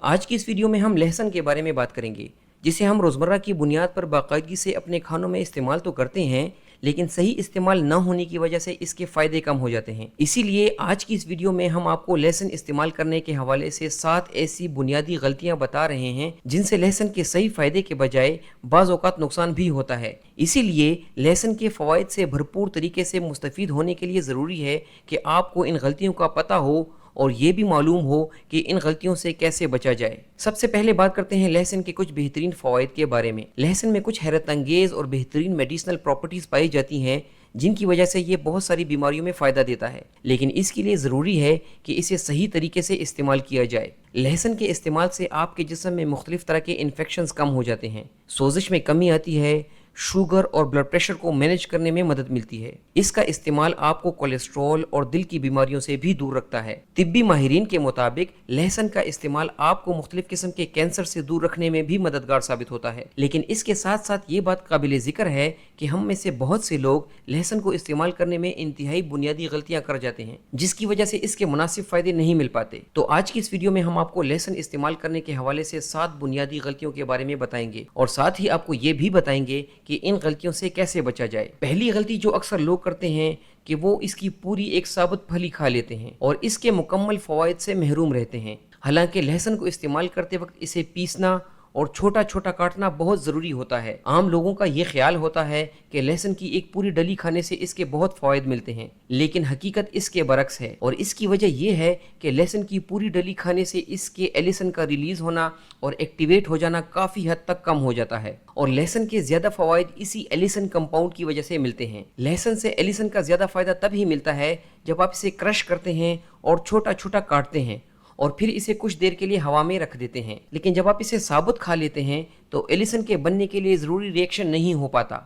आज की इस वीडियो में हम लहसुन के बारे में बात करेंगे, जिसे हम रोज़मर्रा की बुनियाद पर बाकायदगी से अपने खानों में इस्तेमाल तो करते हैं, लेकिन सही इस्तेमाल न होने की वजह से इसके फ़ायदे कम हो जाते हैं। इसीलिए आज की इस वीडियो में हम आपको लहसुन इस्तेमाल करने के हवाले से 7 ऐसी बुनियादी गलतियां बता रहे हैं जिनसे लहसुन के सही फ़ायदे के बजाय बाज़ औक़ात नुकसान भी होता है। इसीलिए लहसुन के फ़वाइद से भरपूर तरीके से मुस्तफ़ीद होने के लिए ज़रूरी है कि आपको इन गलतियों का पता हो और ये भी मालूम हो कि इन गलतियों से कैसे बचा जाए। सबसे पहले बात करते हैं लहसुन के कुछ बेहतरीन फ़वाइद के बारे में। लहसुन में कुछ हैरत अंगेज़ और बेहतरीन मेडिसिनल प्रॉपर्टीज़ पाई जाती हैं जिनकी वजह से ये बहुत सारी बीमारियों में फ़ायदा देता है, लेकिन इसके लिए ज़रूरी है कि इसे सही तरीके से इस्तेमाल किया जाए। लहसुन के इस्तेमाल से आपके जिस्म में मुख्तलिफ तरह के इन्फेक्शंस कम हो जाते हैं, सोजिश में कमी आती है, शुगर और ब्लड प्रेशर को मैनेज करने में मदद मिलती है। इसका इस्तेमाल आपको कोलेस्ट्रॉल और दिल की बीमारियों से भी दूर रखता है। तिब्बी माहिरीन के मुताबिक लहसुन का इस्तेमाल आपको मुख्तलिफ किस्म के कैंसर से दूर रखने में भी मददगार साबित होता है, लेकिन इसके साथ साथ ये बात काबिल ज़िक्र है कि हम में से बहुत से लोग लहसुन को इस्तेमाल करने में इंतहाई बुनियादी गलतियां कर जाते हैं, जिसकी वजह से इसके मुनासिब फ़ायदे नहीं मिल पाते। तो आज की इस वीडियो में हम आपको लहसुन इस्तेमाल करने के हवाले से 7 बुनियादी गलतियों के बारे में बताएंगे और साथ ही आपको ये भी बताएंगे कि इन गलतियों से कैसे बचा जाए। पहली गलती जो अक्सर लोग करते हैं कि वो इसकी पूरी एक साबुत फली खा लेते हैं और इसके मुकम्मल फ़वाइद से महरूम रहते हैं। हालांकि लहसुन को इस्तेमाल करते वक्त इसे पीसना और छोटा छोटा काटना बहुत ज़रूरी होता है। आम लोगों का ये ख्याल होता है कि लहसुन की एक पूरी डली खाने से इसके बहुत फ़वाइद मिलते हैं, लेकिन हकीकत इसके बरक्स है और इसकी वजह यह है कि लहसुन की पूरी डली खाने से इसके एलिसन का रिलीज़ होना और एक्टिवेट हो जाना काफ़ी हद तक कम हो जाता है और लहसुन के ज़्यादा फ़वाइद इसी एलिसन कंपाउंड की वजह से मिलते हैं। लहसुन से एलिसन का ज़्यादा फ़ायदा तभी मिलता है जब आप इसे क्रश करते हैं और छोटा छोटा काटते हैं और फिर इसे कुछ देर के लिए हवा में रख देते हैं, लेकिन जब आप इसे साबुत खा लेते हैं तो एलिसन के बनने के लिए ज़रूरी रिएक्शन नहीं हो पाता,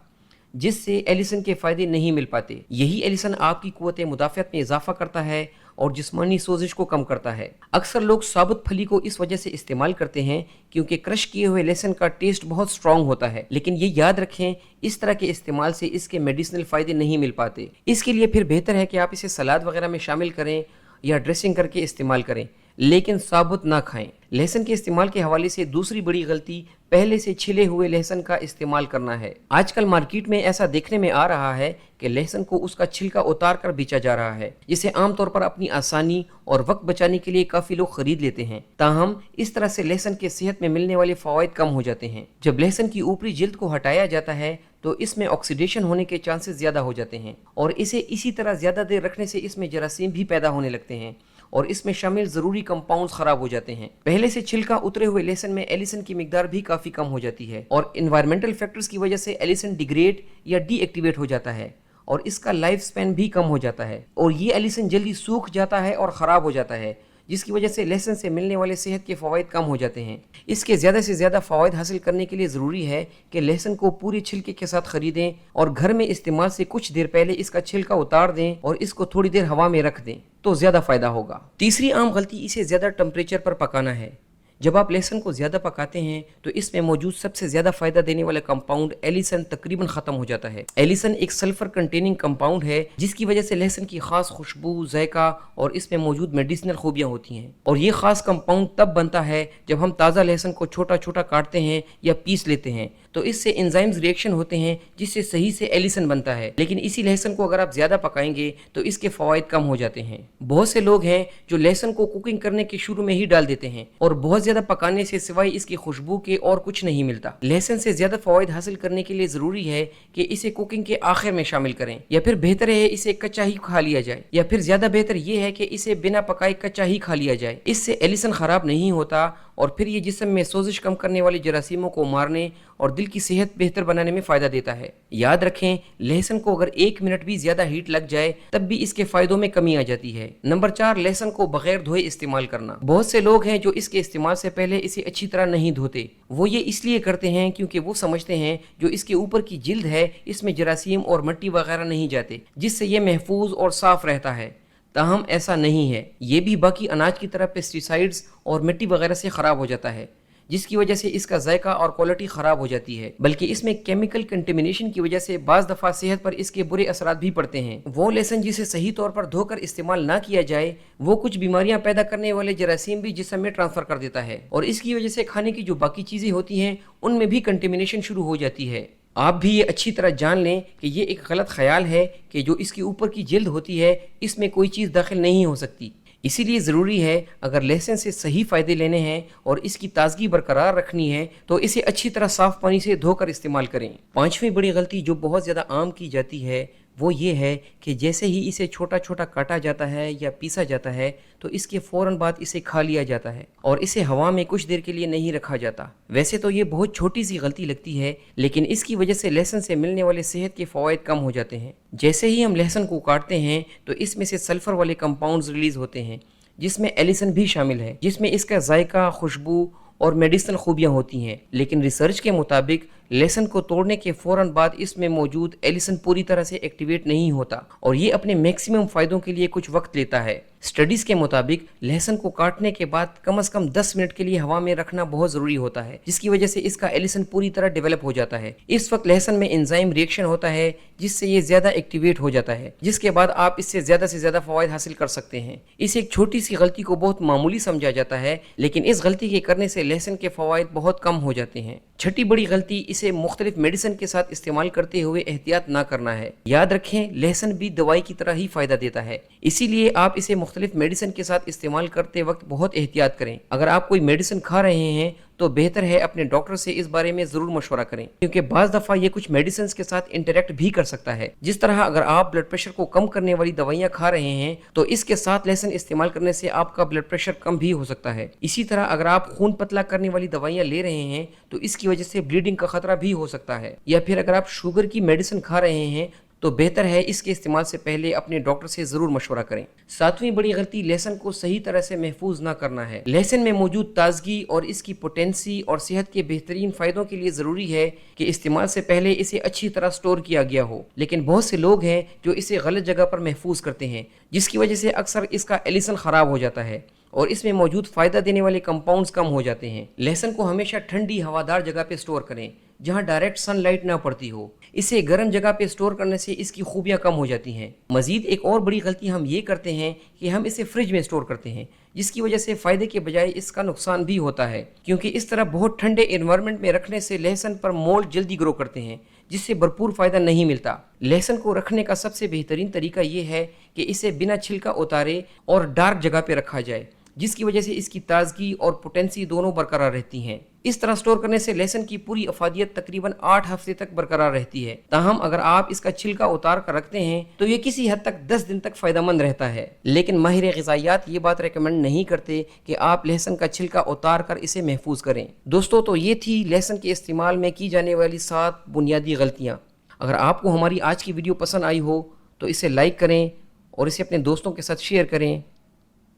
जिससे एलिसन के फ़ायदे नहीं मिल पाते। यही एलिसन आपकी क़ुव्वत मुदाफ़अत में इजाफ़ा करता है और जिस्मानी सोजिश को कम करता है। अक्सर लोग साबुत फली को इस वजह से इस्तेमाल करते हैं क्योंकि क्रश किए हुए लहसुन का टेस्ट बहुत स्ट्रॉन्ग होता है, लेकिन ये याद रखें इस तरह के इस्तेमाल से इसके मेडिसिनल फ़ायदे नहीं मिल पाते। इसके लिए फिर बेहतर है कि आप इसे सलाद वगैरह में शामिल करें या ड्रेसिंग करके इस्तेमाल करें, लेकिन साबुत ना खाएं। लहसुन के इस्तेमाल के हवाले से दूसरी बड़ी गलती पहले से छिले हुए लहसुन का इस्तेमाल करना है। आजकल मार्केट में ऐसा देखने में आ रहा है कि लहसुन को उसका छिलका उतार कर बेचा जा रहा है, जिसे आमतौर पर अपनी आसानी और वक्त बचाने के लिए काफ़ी लोग खरीद लेते हैं। ताहम इस तरह से लहसुन के सेहत में मिलने वाले फ़वाइद कम हो जाते हैं। जब लहसुन की ऊपरी जिल्द को हटाया जाता है तो इसमें ऑक्सीडेशन होने के चांसेस ज़्यादा हो जाते हैं और इसे इसी तरह ज़्यादा देर रखने से इसमें जरासीम भी पैदा होने लगते हैं और इसमें शामिल ज़रूरी कंपाउंड्स ख़राब हो जाते हैं। पहले से छिलका उतरे हुए लहसुन में एलिसन की मिकदार भी काफ़ी कम हो जाती है और इन्वायरमेंटल फैक्टर्स की वजह से एलिसन डिग्रेड या डीएक्टिवेट हो जाता है और इसका लाइफ स्पैन भी कम हो जाता है और ये एलिसन जल्दी सूख जाता है और ख़राब हो जाता है, जिसकी वजह से लहसुन से मिलने वाले सेहत के फ़वाइद कम हो जाते हैं। इसके ज़्यादा से ज़्यादा फ़वाइद हासिल करने के लिए ज़रूरी है कि लहसुन को पूरे छिलके के साथ ख़रीदें और घर में इस्तेमाल से कुछ देर पहले इसका छिलका उतार दें और इसको थोड़ी देर हवा में रख दें तो ज़्यादा फ़ायदा होगा। तीसरी आम गलती इसे ज़्यादा टेम्परेचर पर पकाना है। जब आप लहसुन को ज़्यादा पकाते हैं तो इसमें मौजूद सबसे ज़्यादा फ़ायदा देने वाला कंपाउंड एलिसन तकरीबन ख़त्म हो जाता है। एलिसन एक सल्फ़र कंटेनिंग कंपाउंड है जिसकी वजह से लहसुन की ख़ास खुशबू, जायका और इसमें मौजूद मेडिसिनल खूबियाँ होती हैं और ये ख़ास कंपाउंड तब बनता है जब हम ताज़ा लहसुन को छोटा छोटा काटते हैं या पीस लेते हैं, तो इससे एंजाइम्स रिएक्शन होते हैं जिससे सही से एलिसन बनता है। लेकिन इसी लहसुन को अगर आप ज़्यादा पकाएंगे तो इसके फ़वाइद कम हो जाते हैं। बहुत से लोग हैं जो लहसुन को कुकिंग करने के शुरू में ही डाल देते हैं और बहुत ज़्यादा पकाने से सिवाय इसकी खुशबू के और कुछ नहीं मिलता। लहसुन से ज़्यादा फ़वाइद हासिल करने के लिए ज़रूरी है कि इसे कुकिंग के आखिर में शामिल करें या फिर बेहतर है इसे कच्चा ही खा लिया जाए या फिर ज़्यादा बेहतर ये है कि इसे बिना पकाए कच्चा ही खा लिया जाए। इससे एलिसन ख़राब नहीं होता और फिर ये जिस्म में सोजिश कम करने वाली जरासीमों को मारने और दिल की सेहत बेहतर बनाने में फ़ायदा देता है। याद रखें लहसुन को अगर 1 मिनट भी ज़्यादा हीट लग जाए तब भी इसके फ़ायदों में कमी आ जाती है। नंबर 4, लहसुन को बगैर धोए इस्तेमाल करना। बहुत से लोग हैं जो इसके इस्तेमाल से पहले इसे अच्छी तरह नहीं धोते। वो ये इसलिए करते हैं क्योंकि वो समझते हैं जो इसके ऊपर की जिल्द है इसमें जरासीम और मिट्टी वगैरह नहीं जाते, जिससे ये महफूज और साफ रहता है। ताहम ऐसा नहीं है, ये भी बाकी अनाज की तरह पेस्टिसाइड्स और मिट्टी वगैरह से ख़राब हो जाता है, जिसकी वजह से इसका जायका और क्वालिटी खराब हो जाती है, बल्कि इसमें केमिकल कंटेमिनेशन की वजह से बाज दफा सेहत पर इसके बुरे असरात भी पड़ते हैं। वो लहसुन जिसे सही तौर पर धोकर इस्तेमाल ना किया जाए वो कुछ बीमारियां पैदा करने वाले जरासीम भी जिस्म में ट्रांसफर कर देता है, और इसकी वजह से खाने की जो बाकी चीजें होती हैं उनमें भी कंटेमिनेशन शुरू हो जाती है। आप भी ये अच्छी तरह जान लें कि ये एक गलत ख्याल है कि जो इसके ऊपर की जिल्द होती है इसमें कोई चीज़ दाखिल नहीं हो सकती। इसीलिए ज़रूरी है अगर लहसुन से सही फ़ायदे लेने हैं और इसकी ताजगी बरकरार रखनी है तो इसे अच्छी तरह साफ़ पानी से धोकर इस्तेमाल करें। पांचवी बड़ी गलती जो बहुत ज़्यादा आम की जाती है वो ये है कि जैसे ही इसे छोटा छोटा काटा जाता है या पीसा जाता है तो इसके फ़ौरन बाद इसे खा लिया जाता है और इसे हवा में कुछ देर के लिए नहीं रखा जाता। वैसे तो ये बहुत छोटी सी गलती लगती है, लेकिन इसकी वजह से लहसुन से मिलने वाले सेहत के फ़वाइद कम हो जाते हैं। जैसे ही हम लहसुन को काटते हैं तो इसमें से सल्फ़र वाले कंपाउंड्स रिलीज़ होते हैं जिसमें एलिसन भी शामिल है, जिसमें इसका जायका, खुशबू और मेडिसिनल खूबियाँ होती हैं। लेकिन रिसर्च के मुताबिक लहसुन को तोड़ने के फ़ौरन बाद इसमें मौजूद एलिसन पूरी तरह से एक्टिवेट नहीं होता और ये अपने मैक्सिमम फ़ायदों के लिए कुछ वक्त लेता है। स्टडीज़ के मुताबिक लहसुन को काटने के बाद कम से कम 10 मिनट के लिए हवा में रखना बहुत ज़रूरी होता है, जिसकी वजह से इसका एलिसन पूरी तरह डेवलप हो जाता है। इस वक्त लहसुन में एंजाइम रिएक्शन होता है जिससे ये ज़्यादा एक्टिवेट हो जाता है, जिसके बाद आप इससे ज़्यादा से ज़्यादा फ़वाइद हासिल कर सकते हैं। इस एक छोटी सी गलती को बहुत मामूली समझा जाता है, लेकिन इस गलती के करने से लहसुन के फ़वाइद बहुत कम हो जाते हैं। छठी बड़ी गलती, इसे मुख्तलिफ मेडिसिन के साथ इस्तेमाल करते हुए एहतियात ना करना है। याद रखें लहसुन भी दवाई की तरह ही फ़ायदा देता है, इसीलिए आप इसे मुख्तलिफ मेडिसिन के साथ इस्तेमाल करते वक्त बहुत एहतियात करें। अगर आप कोई मेडिसिन खा रहे हैं तो बेहतर है अपने डॉक्टर से इस बारे में ज़रूर मशवरा करें, क्योंकि बाज़ दफ़ा ये कुछ मेडिसिन के साथ इंटरेक्ट भी कर सकता है। जिस तरह अगर आप ब्लड प्रेशर को कम करने वाली दवाइयाँ खा रहे हैं तो इसके साथ लहसुन इस्तेमाल करने से आपका ब्लड प्रेशर कम भी हो सकता है। इसी तरह अगर आप खून पतला करने वाली दवाइयाँ ले रहे हैं तो इसकी वजह से ब्लीडिंग का खतरा भी हो सकता है। या फिर अगर आप शुगर की मेडिसिन खा रहे हैं तो बेहतर है इसके इस्तेमाल से पहले अपने डॉक्टर से ज़रूर मशवरा करें। सातवीं बड़ी गलती, लहसुन को सही तरह से महफूज ना करना है। लहसुन में मौजूद ताजगी और इसकी पोटेंसी और सेहत के बेहतरीन फ़ायदों के लिए ज़रूरी है कि इस्तेमाल से पहले इसे अच्छी तरह स्टोर किया गया हो, लेकिन बहुत से लोग हैं जो इसे गलत जगह पर महफूज करते हैं, जिसकी वजह से अक्सर इसका एलिसन ख़राब हो जाता है और इसमें मौजूद फ़ायदा देने वाले कंपाउंड्स कम हो जाते हैं। लहसुन को हमेशा ठंडी हवादार जगह पे स्टोर करें जहां डायरेक्ट सनलाइट ना पड़ती हो। इसे गर्म जगह पे स्टोर करने से इसकी खूबियां कम हो जाती हैं। मजीद एक और बड़ी गलती हम ये करते हैं कि हम इसे फ्रिज में स्टोर करते हैं, जिसकी वजह से फ़ायदे के बजाय इसका नुकसान भी होता है, क्योंकि इस तरह बहुत ठंडे एनवायरनमेंट में रखने से लहसुन पर मोल्ड जल्दी ग्रो करते हैं, जिससे भरपूर फ़ायदा नहीं मिलता। लहसुन को रखने का सबसे बेहतरीन तरीका ये है कि इसे बिना छिलका उतारे और डार्क जगह पे रखा जाए, जिसकी वजह से इसकी ताजगी और पोटेंसी दोनों बरकरार रहती हैं। इस तरह स्टोर करने से लहसुन की पूरी अफादियत तकरीबन 8 हफ्ते तक बरकरार रहती है। ताहम अगर आप इसका छिलका उतार कर रखते हैं तो ये किसी हद तक 10 दिन तक फ़ायदेमंद रहता है, लेकिन माहिर ग़िज़ायात ये बात रेकमेंड नहीं करते कि आप लहसुन का छिलका उतार कर इसे महफूज करें। दोस्तों, तो ये थी लहसुन के इस्तेमाल में की जाने वाली 7 बुनियादी गलतियाँ। अगर आपको हमारी आज की वीडियो पसंद आई हो तो इसे लाइक करें और इसे अपने दोस्तों के साथ शेयर करें।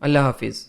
अल्लाह हाफिज़।